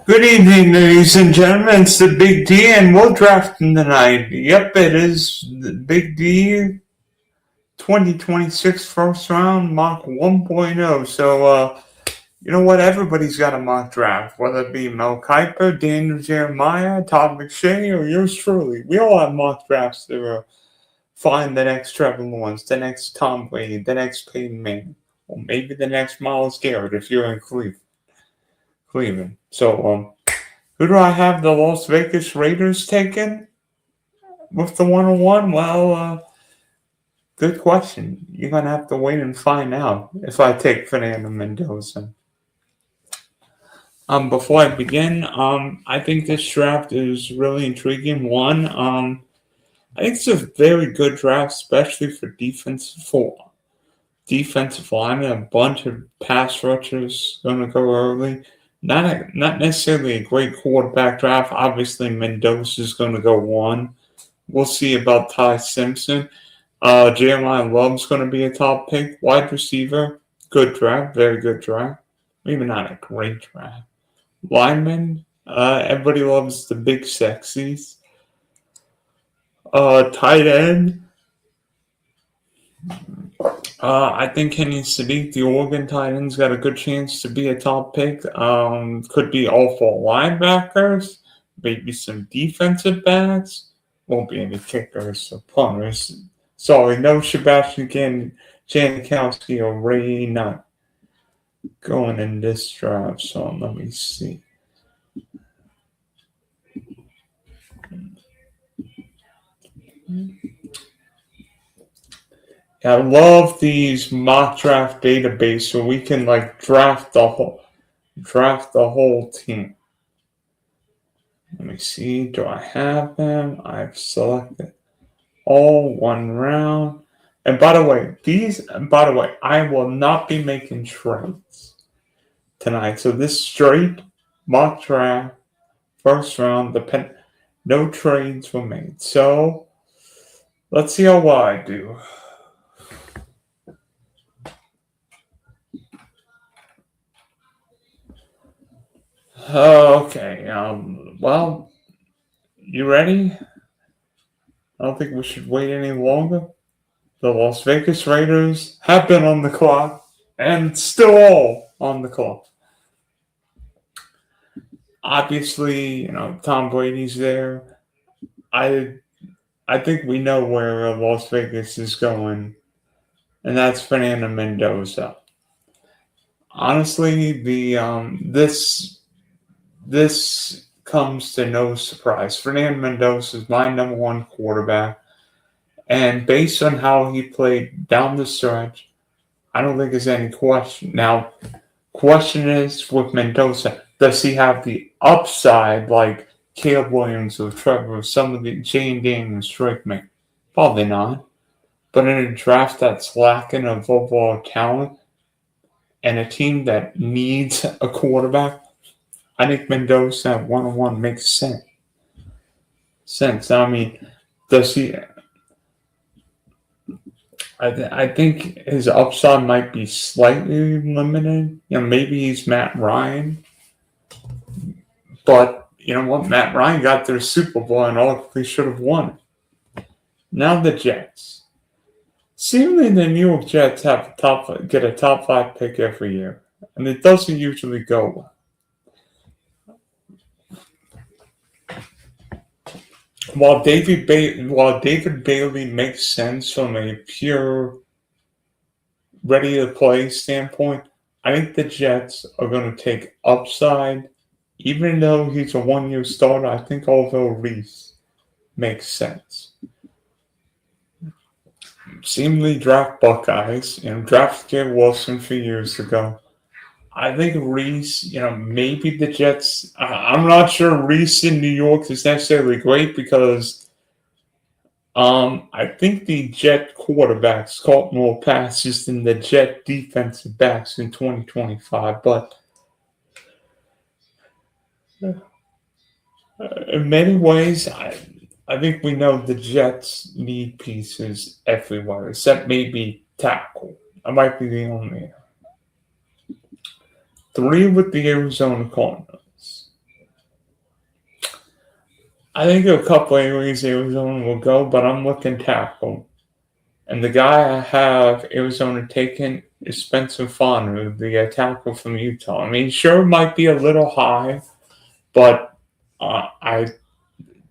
Good evening, ladies and gentlemen. It's the Big D, and we're drafting tonight. Yep, it is the Big D 2026 first round mock 1.0. So, you know what? Everybody's got a mock draft, whether it be Mel Kiper, Daniel Jeremiah, Todd McShay, or yours truly. We all have mock drafts to find the next Trevor Lawrence, the next Tom Brady, the next Peyton Manning, or maybe the next Myles Garrett if you're in Cleveland. So, who do I have the Las Vegas Raiders taking with the 101? Well, good question. You're going to have to wait and find out if I take Fernando Mendoza. Before I begin, I think this draft is really intriguing. I think it's a very good draft, especially for defensive linemen. A bunch of pass rushers going to go early. Not necessarily a great quarterback draft. Obviously, Mendoza is going to go one. We'll see about Ty Simpson. Jeremiah Love's going to be a top pick. Wide receiver, good draft, very good draft. Maybe not a great draft. Lineman, everybody loves the big sexies. Tight end, I think Kenny Sadiq, the Oregon tight end's got a good chance to be a top pick. Could be all four linebackers, maybe some defensive backs. Won't be any kickers or punters. Sorry, no Sebastian Janikowski or Ray Knight going in this draft. So let me see. I love these mock draft database so we can draft the whole team. Let me see. Do I have them? I've selected all one round. And by the way, I will not be making trades tonight. So this straight mock draft, first round, no trades were made. So let's see how well I do. Okay. Well, you ready? I don't think we should wait any longer. The Las Vegas Raiders have been on the clock and still all on the clock. Obviously, Tom Brady's there. I think we know where Las Vegas is going, and that's Fernando Mendoza. Honestly, this comes to no surprise. Fernando Mendoza is my number one quarterback, and based on how he played down the stretch, I don't think there's any question. Now, question is with Mendoza, does he have the upside like Caleb Williams or Trevor, some of the Jane Daniels strike me? Probably not. But in a draft that's lacking of overall talent and a team that needs a quarterback, I think Mendoza at 101 makes sense. I mean, does he? I think his upside might be slightly limited. Maybe he's Matt Ryan. But you know what? Matt Ryan got their Super Bowl and arguably should have won. Now the Jets. Seemingly the New York Jets get a top 5 pick every year. And it doesn't usually go well. While David Bailey makes sense from a pure ready-to-play standpoint, I think the Jets are going to take upside. Even though he's a one-year starter, I think Orville Reese makes sense. Seemingly draft Buckeyes, draft Garrett Wilson a few years ago. I think Reese, maybe the Jets. I'm not sure Reese in New York is necessarily great because I think the Jet quarterbacks caught more passes than the Jet defensive backs in 2025. But in many ways, I think we know the Jets need pieces everywhere, except maybe tackle. I might be the only. 3 with the Arizona Cardinals. I think a couple areas Arizona will go, but I'm looking tackle. And the guy I have Arizona taking is Spencer Fanu, the tackle from Utah. I mean, sure, it might be a little high, but I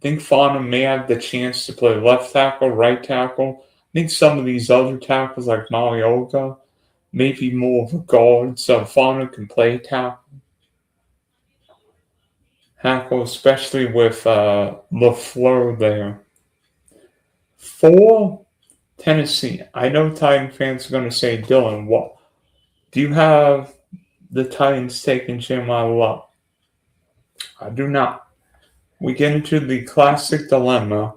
think Fanu may have the chance to play left tackle, right tackle. I think some of these other tackles, like Malioka, may be more of a guard, so Fanu can play tackle, especially with LaFleur there. For Tennessee, I know Titan fans are going to say, Dylan, what do you have the Titans taking Jeremiah Love? I do not. We get into the classic dilemma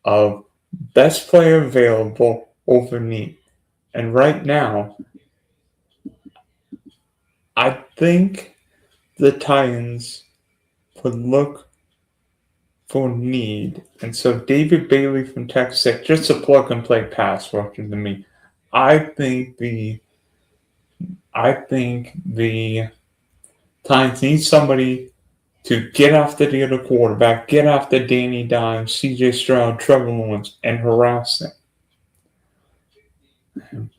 of best player available over need. And right now, I think the Titans would look for need. And so David Bailey from Texas Tech, just a plug and play pass rusher to me. I think the Titans need somebody to get after the other quarterback, get after Danny Dimes, CJ Stroud, Trevor Lawrence, and harass them.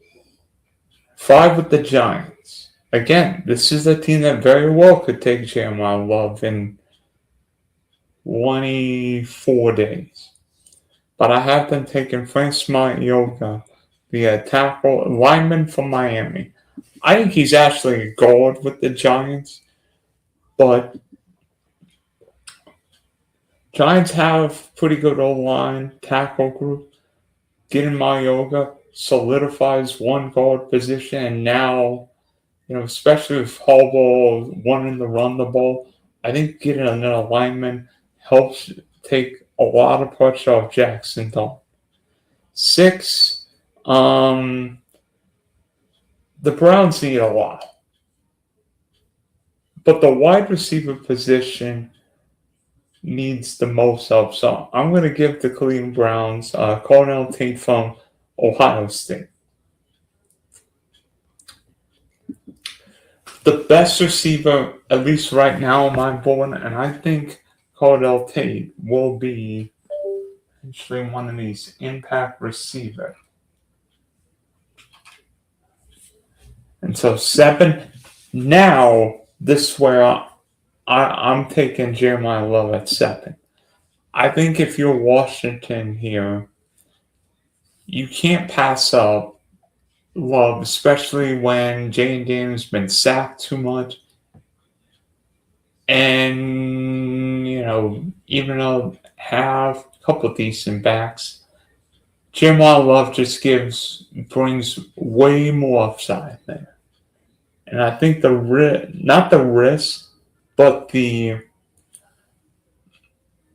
5 with the Giants. Again, this is a team that very well could take Jeremiah Love in 24 days. But I have them taking Frank Smart-Yoga, the tackle lineman from Miami. I think he's actually a guard with the Giants, but Giants have pretty good O-line tackle group. Getting Mayoga solidifies one guard position, and now, especially with Harbaugh wanting to run the ball, I think getting another lineman helps take a lot of pressure off Jackson Dawn. 6, the Browns need a lot. But the wide receiver position needs the most help. So I'm going to give the Cleveland Browns Cornell Tate from Ohio State. The best receiver, at least right now on my board, and I think Cordell Tate will be actually one of these impact receiver. And so 7, now this is where I'm taking Jeremiah Love at 7. I think if you're Washington here, you can't pass up Love, especially when Jayden Daniels has been sacked too much. And, even though have a couple of decent backs, Jeremiah Love just brings way more upside there. And I think not the risk, but the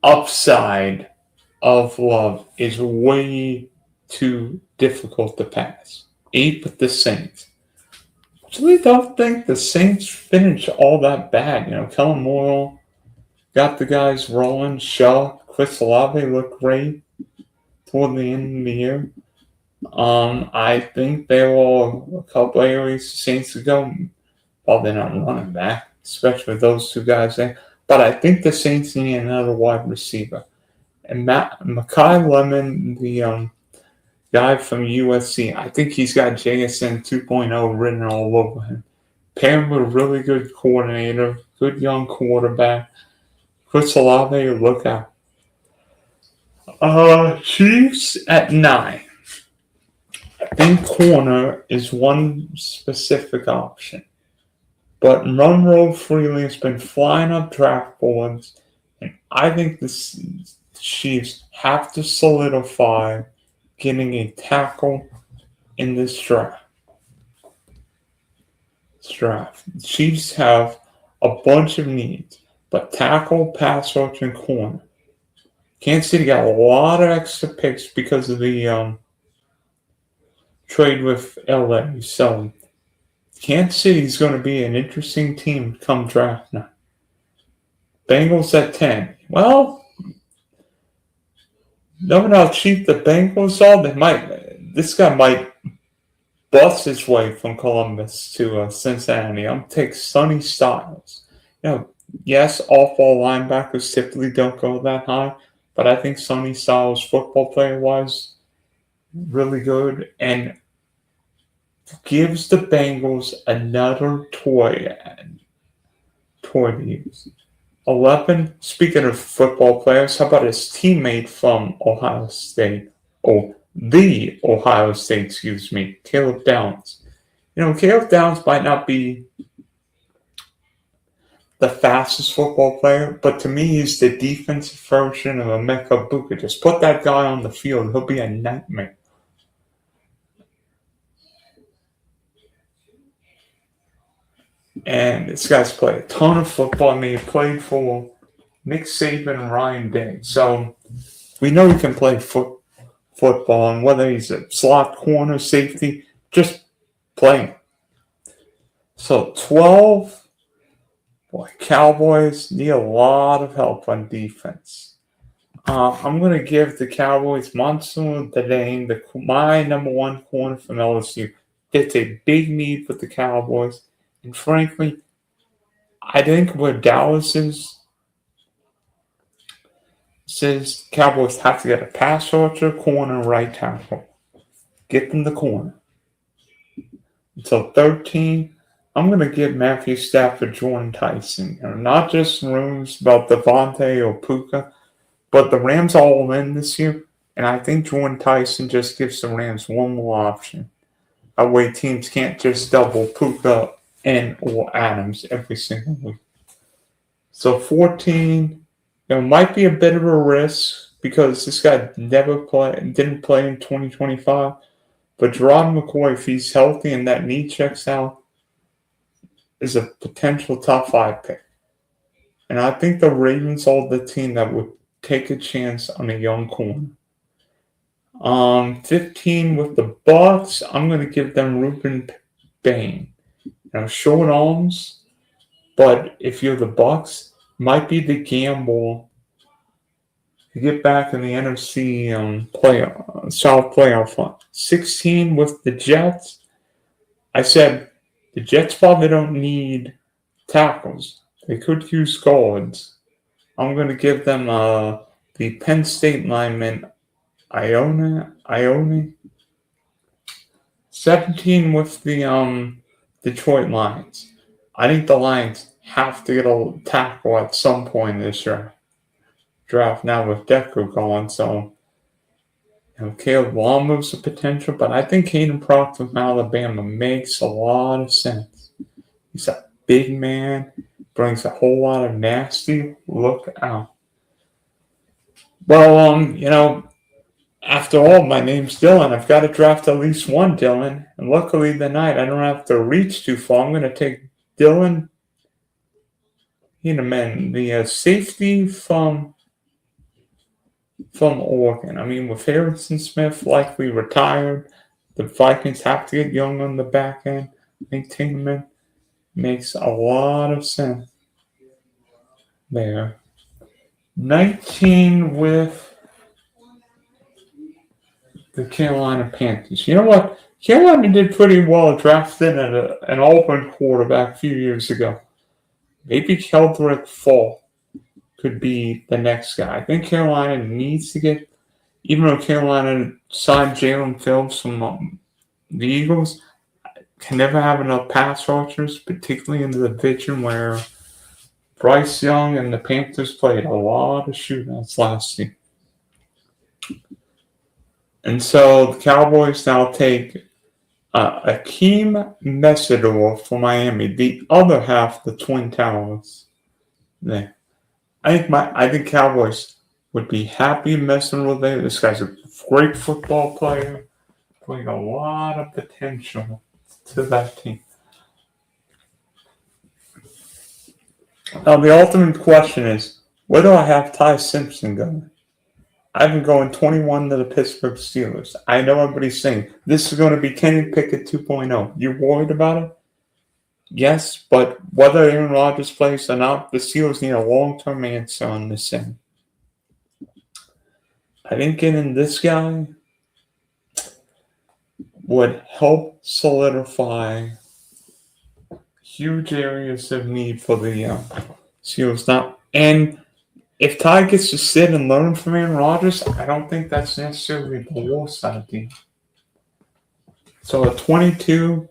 upside of Love is way too difficult to pass. 8 with the Saints. I really don't think the Saints finished all that bad. Kellen Moore got the guys rolling. Shaw, Chris Olave looked great toward the end of the year. I think there were a couple areas the Saints could go. Well, they're not running back, especially with those two guys there. But I think the Saints need another wide receiver. And Makai Lemon, the guy from USC, I think he's got JSN 2.0 written all over him. Paired with a really good coordinator, good young quarterback. Chris Olave, look out. Chiefs at 9. I think corner is one specific option. But Monroe Freely has been flying up draft boards, and I think the Chiefs have to solidify getting a tackle in this draft. The Chiefs have a bunch of needs, but tackle, pass rush, and corner. Kansas City got a lot of extra picks because of the trade with LA. So Kansas City is going to be an interesting team come draft night. Bengals at 10. Well, knowing how cheap the Bengals are, this guy might bust his way from Columbus to Cincinnati. I'm going to take Sonny Styles. Yes, off-ball linebackers typically don't go that high, but I think Sonny Styles, football player wise, really good and gives the Bengals another toy to use. 11. Speaking of football players, how about his teammate from Ohio State? Oh, the Ohio State, excuse me, Caleb Downs. Caleb Downs might not be the fastest football player, but to me, he's the defensive version of Emeka Buka. Just put that guy on the field, he'll be a nightmare. And this guy's played a ton of football. I mean, he played for Nick Saban and Ryan Day. So we know he can play football, and whether he's a slot corner, safety, just playing. So 12, boy, Cowboys need a lot of help on defense. I'm going to give the Cowboys Monson Dane, my number one corner from LSU. It's a big need for the Cowboys. And frankly, I think where Dallas is, says Cowboys have to get a pass rusher, corner, right tackle. Get them the corner. Until 13, I'm going to give Matthew Stafford Jordan Tyson. Not just rumors about Devontae or Puka, but the Rams are all in this year. And I think Jordan Tyson just gives the Rams one more option. That way teams can't just double Puka and or Adams every single week. So 14, might be a bit of a risk because this guy didn't play in 2025. But Gerard McCoy, if he's healthy and that knee checks out, is a potential top 5 pick. And I think the Ravens are the team that would take a chance on a young corner. 15 with the Bucks, I'm going to give them Ruben Bain. Short arms, but if you're the Bucks, might be the gamble to get back in the NFC South playoff hunt. 16 with the Jets. I said the Jets probably don't need tackles. They could use guards. I'm going to give them the Penn State lineman, Ione. 17 with the Detroit Lions. I think the Lions have to get a tackle at some point this draft now with Decker gone. So, Caleb Long moves the potential, but I think Caden Proctor from Alabama makes a lot of sense. He's a big man, brings a whole lot of nasty look out. Well, after all, my name's Dylan. I've got to draft at least one Dylan. And luckily tonight, I don't have to reach too far. I'm going to take Dylan Heeneman, the safety from Oregon. I mean, with Harrison Smith likely retired, the Vikings have to get young on the back end. I think Heeneman makes a lot of sense there. 19 with the Carolina Panthers. You know what? Carolina did pretty well drafting an Auburn quarterback a few years ago. Maybe Keldrick Fall could be the next guy. I think Carolina needs to get, even though Carolina signed Jalen Phillips from the Eagles, can never have enough pass rushers, particularly in the division where Bryce Young and the Panthers played a lot of shootouts last season. And so the Cowboys now take Akeem Mesidor for Miami, the other half of the Twin Towers. There, I think Cowboys would be happy Mesidor there. This guy's a great football player, bring a lot of potential to that team. Now the ultimate question is, where do I have Ty Simpson going? I've been going 21 to the Pittsburgh Steelers. I know everybody's saying this is going to be Kenny Pickett 2.0. You worried about it? Yes, but whether Aaron Rodgers plays or not, the Steelers need a long-term answer on this end. I think getting this guy would help solidify huge areas of need for the Steelers now. And if Ty gets to sit and learn from Aaron Rodgers, I don't think that's necessarily the worst idea. So at 22,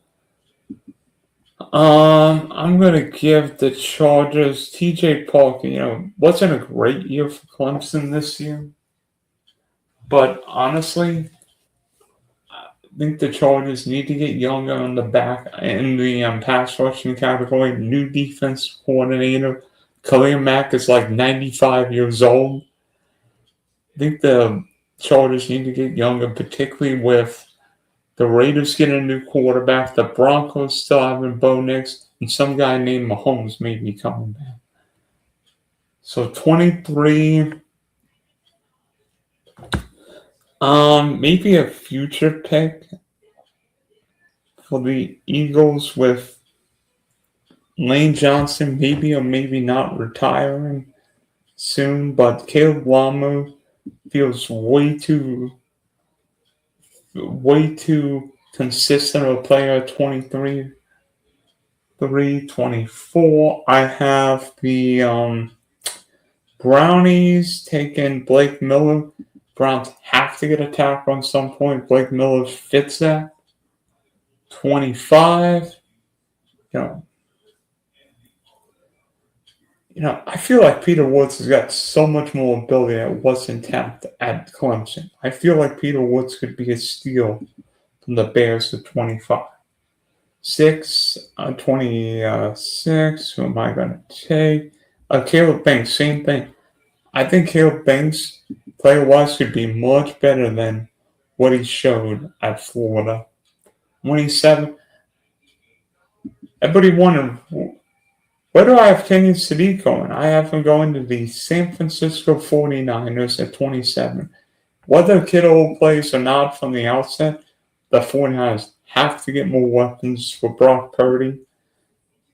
I'm gonna give the Chargers TJ Parker. Wasn't a great year for Clemson this year, but honestly, I think the Chargers need to get younger on the back in the pass rushing category. New defense coordinator, Khalil Mack is like 95 years old. I think the Chargers need to get younger, particularly with the Raiders getting a new quarterback, the Broncos still having Bo Nix, and some guy named Mahomes may be coming back. So 23, maybe a future pick for the Eagles with Lane Johnson, maybe or maybe not retiring soon, but Caleb Lamu feels way too consistent of a player at 23. 24. I have the Brownies taking Blake Miller. Browns have to get a tackle at some point. Blake Miller fits that. 25. I feel like Peter Woods has got so much more ability that wasn't tapped at Clemson. I feel like Peter Woods could be a steal from the Bears at 25. 26. Who am I going to take? Caleb Banks, same thing. I think Caleb Banks, player-wise, could be much better than what he showed at Florida. 27. Everybody wondered, where do I have Kenyon Sadiq going? I have him going to the San Francisco 49ers at 27. Whether Kittle plays or not from the outset, the 49ers have to get more weapons for Brock Purdy.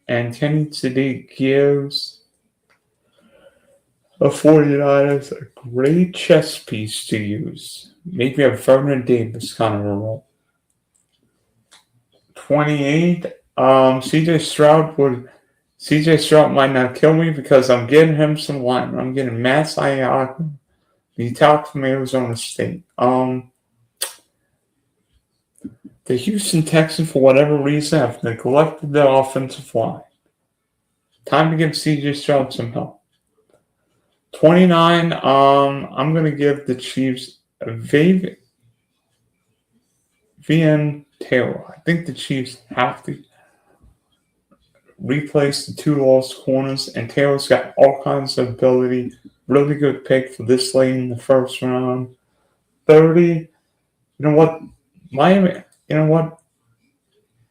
And Kenny Sadiq gives the 49ers a great chess piece to use. Maybe a Vernon Davis kind of a role. 28. CJ Stroud might not kill me because I'm getting him some linemen. I'm getting Matt Siakam, the top from Arizona State. The Houston Texans, for whatever reason, have neglected their offensive line. Time to give CJ Stroud some help. 29, I'm going to give the Chiefs a Vivian Taylor. I think the Chiefs have to replace the two lost corners, and Taylor's got all kinds of ability. Really good pick for this late in the first round. 30, you know what? Miami, you know what?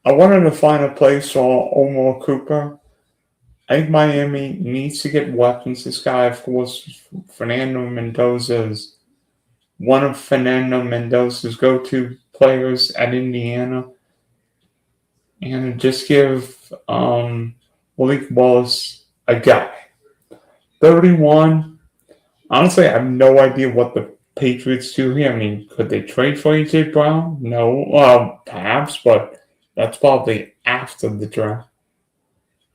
I wanted to find a place for Omar Cooper. I think Miami needs to get weapons. This guy, of course, Fernando Mendoza is one of Fernando Mendoza's go-to players at Indiana. And just give Malik Wallace a guy. 31. Honestly, I have no idea what the Patriots do here. I mean, could they trade for A.J. Brown? No. Perhaps, but that's probably after the draft.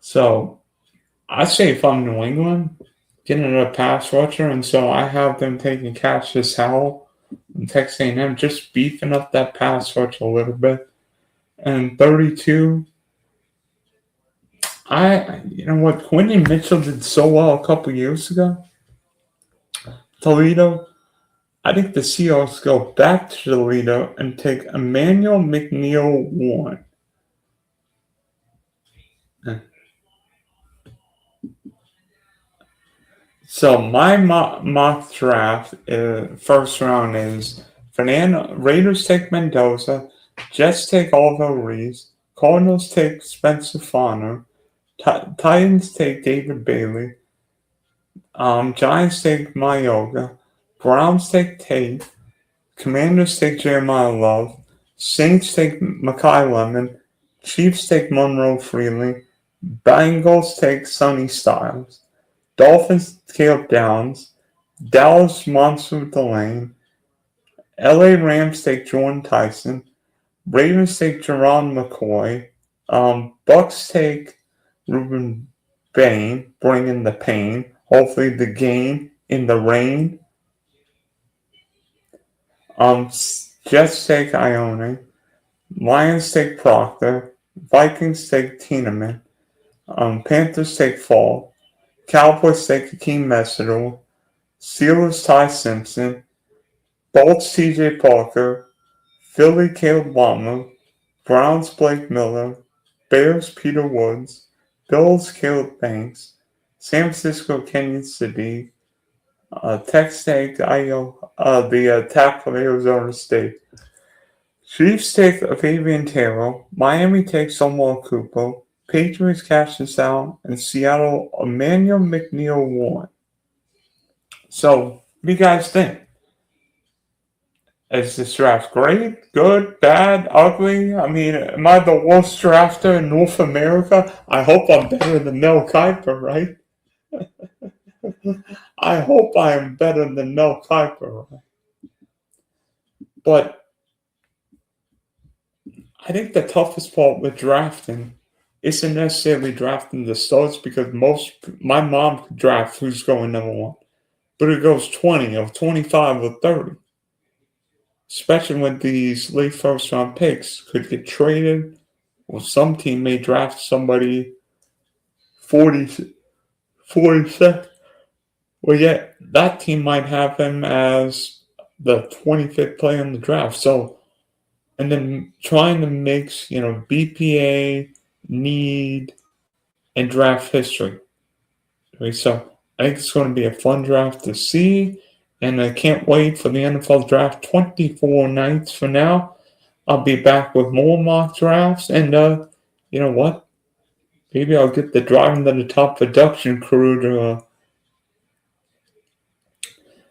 So, I'd say if I'm New England, getting a pass rusher, and so I have them taking Cassius Howell and Texas A&M, just beefing up that pass rush a little bit. And 32, you know what, Quinton Mitchell did so well a couple years ago. Toledo, I think the Seahawks go back to Toledo and take Emmanuel McNeil Warren. So my mock draft first round is Raiders take Mendoza, Jets take Oliver Reese, Cardinals take Spencer Farner, Titans take David Bailey, Giants take Mayoga, Browns take Tate, Commanders take Jeremiah Love, Saints take Makai Lemon, Chiefs take Monroe Freely, Bengals take Sonny Styles, Dolphins Caleb Downs, Dallas Monster Delane, LA Rams take Jordan Tyson, Ravens take Jerron McCoy, Bucks take Ruben Bain, bringing the pain. Hopefully the gain in the rain. Jets take Ione. Lions take Proctor. Vikings take Tiedemann. Panthers take Fall. Cowboys take Akeem Mesidor. Steelers Ty Simpson. Bolts TJ Parker. Philly Caleb Wama. Browns Blake Miller. Bears Peter Woods. Bills Caleb Banks. San Francisco Kenyon Sadiq. Texas take the tackle of Arizona State. Chiefs take Fabian Taylor. Miami takes Omar Cooper. Patriots Cassius Allen. And Seattle Emmanuel McNeil Warren. So, what do you guys think? Is this draft great, good, bad, ugly? I mean, am I the worst drafter in North America? I hope I'm better than Mel Kiper, right? I hope I am better than Mel Kiper, right? But I think the toughest part with drafting isn't necessarily drafting the studs, because my mom could draft who's going number one, but it goes 20 or 25 or 30. Especially when these late first round picks could get traded, or some team may draft somebody 40 second. Well, yet that team might have him as the 25th player in the draft. So, and then trying to mix, BPA, need, and draft history. Okay, so I think it's going to be a fun draft to see. And I can't wait for the NFL draft 24 nights from now. I'll be back with more mock drafts. And you know what? Maybe I'll get the Driving to the Top production crew to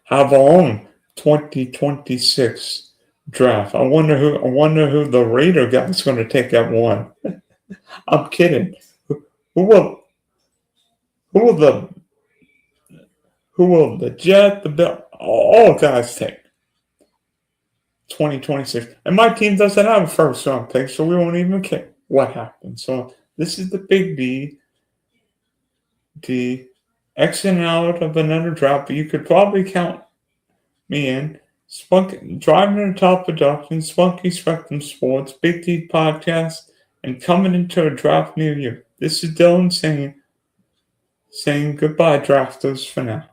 have our own 2026 draft. I wonder who the Raider guy's going to take at one. I'm kidding. Who will the Jet, the Bill, all guys take 2026? And my team doesn't have a first round pick, so we won't even care what happens. So this is the big D. The X and out of another draft, but you could probably count me in. Driving to the Top production, Spunky Spectrum Sports, Big D Podcast, and coming into a draft near you. This is Dylan saying goodbye, drafters, for now.